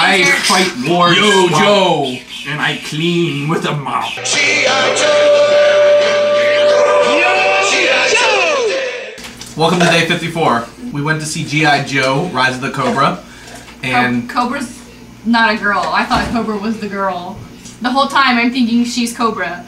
I fight wars. Yo, Joe. And I clean with a mop. Welcome to day 54. We went to see G.I. Joe, Rise of the Cobra. And Cobra's not a girl. I thought Cobra was the girl. The whole time I'm thinking she's Cobra.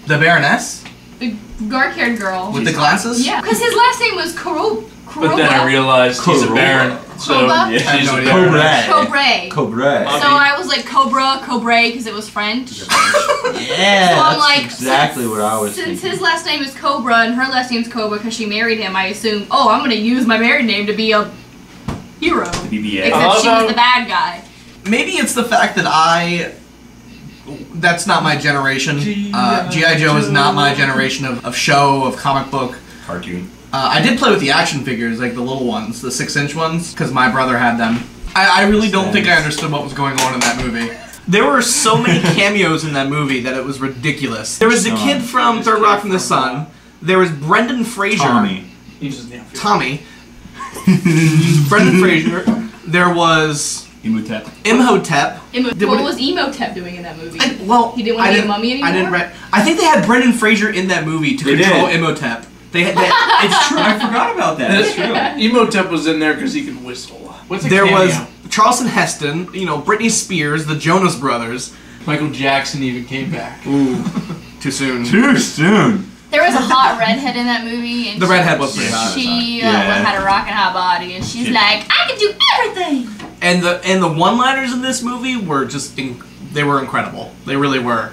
the Baroness? The dark-haired girl. With the glasses? Yeah, because his last name was Cobra. But then I realized he's a baron. So Cobra? yeah, she's a Cobra. Cobra. So I was like Cobra, because it was French. Yeah, So I'm that's like, exactly what I was since thinking. his last name is Cobra and her last name's Cobra because she married him, I assume, oh, I'm gonna use my married name to be a hero. BBA. Except she was the bad guy. Maybe it's the fact that that's not my generation. G.I. Joe is not my generation of show, of comic book. Cartoon. I did play with the action figures, like the little ones, the 6-inch ones, because my brother had them. I really don't think I understood what was going on in that movie. There were so many cameos in that movie that it was ridiculous. There was the kid from Third Rock from the Sun. There was Brendan Fraser. Tommy. Tommy. Brendan Fraser. There was Imhotep. What was Emotep doing in that movie? He didn't want to be a mummy anymore? I think they had Brendan Fraser in that movie to control Imhotep. It's true. I forgot about that. That's true. Emotep was in there because he could whistle. There was Charleston Heston, Britney Spears, the Jonas Brothers. Michael Jackson even came back. Ooh, too soon. Too soon. There was a hot redhead in that movie. And the redhead was pretty hot. She had a rockin' hot body, and she's like, I can do everything! And the one-liners in this movie were just, they were incredible. They really were.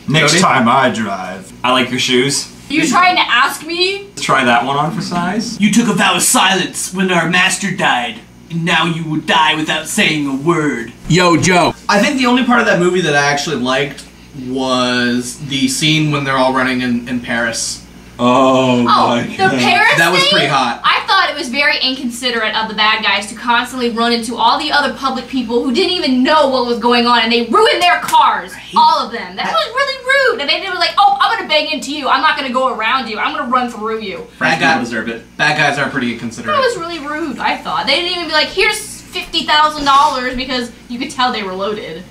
Next time I drive. I like your shoes. You trying to ask me? Let's try that one on for size. You took a vow of silence when our master died, and now you will die without saying a word. Yo, Joe. I think the only part of that movie that I actually liked was the scene when they're all running in Paris. Oh my the Paris That was thing? pretty hot. I thought it was very inconsiderate of the bad guys to constantly run into all the other public people who didn't even know what was going on, and they ruined their cars. All of them. That was really rude. And they were like, oh, I'm gonna bang into you. I'm not gonna go around you. I'm gonna run through you. Bad guys deserve it. Bad guys are pretty inconsiderate. That was really rude, I thought. They didn't even be like, here's $50,000 because you could tell they were loaded.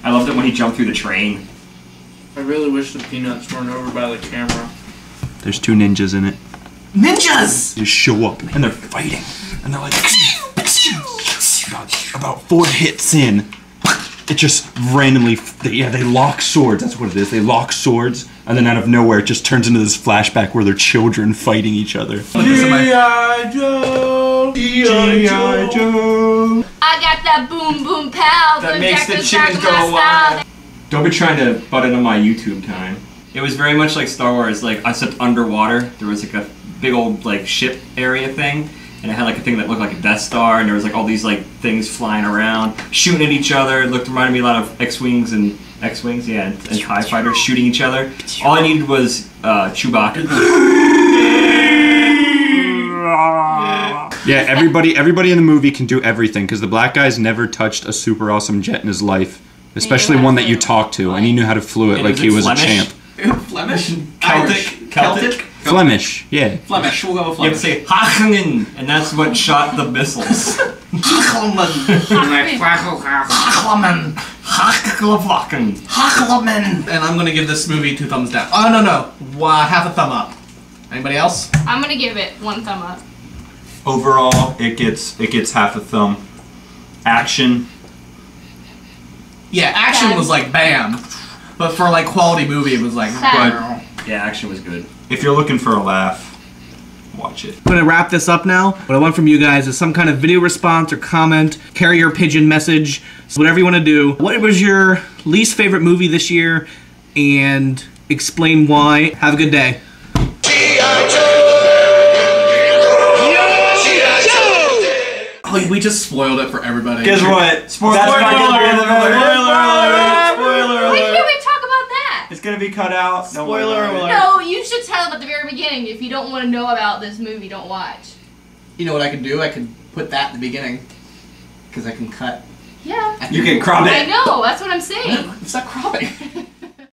I loved it when he jumped through the train. I really wish the peanuts weren't over by the camera. There's 2 ninjas in it. Ninjas! They show up and they're fighting. And they're like... About 4 hits in, it just randomly... They lock swords. That's what it is. They lock swords. And then out of nowhere, it just turns into this flashback where they're children fighting each other. G.I. Joe! G.I. Joe! I got that boom boom pow. That makes the chickens go wild. Don't be trying to butt into my YouTube time. It was very much like Star Wars. Like, except underwater, there was like a big old like ship area thing, and it had like a thing that looked like a Death Star, and there was like all these like things flying around, shooting at each other. It reminded me a lot of X-Wings, and TIE fighters shooting each other. All I needed was Chewbacca. Yeah, everybody in the movie can do everything because the black guy's never touched a super awesome jet in his life, especially one that you talked to, and he knew how to flew it like he was a champ. Flemish? Celtic? Flemish, yeah. Flemish, we'll go with You have to Flemish. say Hachingen, and that's what shot the missiles. And I'm gonna give this movie 2 thumbs down. Oh, no. Half a thumb up. Anybody else? I'm gonna give it 1 thumb up. Overall, it gets half a thumb. Action. Yeah, action was like bam. But for like quality movie, it was like... Sad. Yeah, action was good. If you're looking for a laugh, watch it. I'm gonna wrap this up now. What I want from you guys is some kind of video response or comment, carrier pigeon message, so whatever you want to do. What was your least favorite movie this year, and explain why. Have a good day. Oh, we just spoiled it for everybody. Guess what? Spoiler Why can't we talk about that? It's gonna be cut out. Spoiler alert. No, you should tell them at the very beginning. If you don't want to know about this movie, don't watch. You know what I can do? I can put that in the beginning. Because I can cut. Yeah. You can crop it. I know, that's what I'm saying. It's not cropping.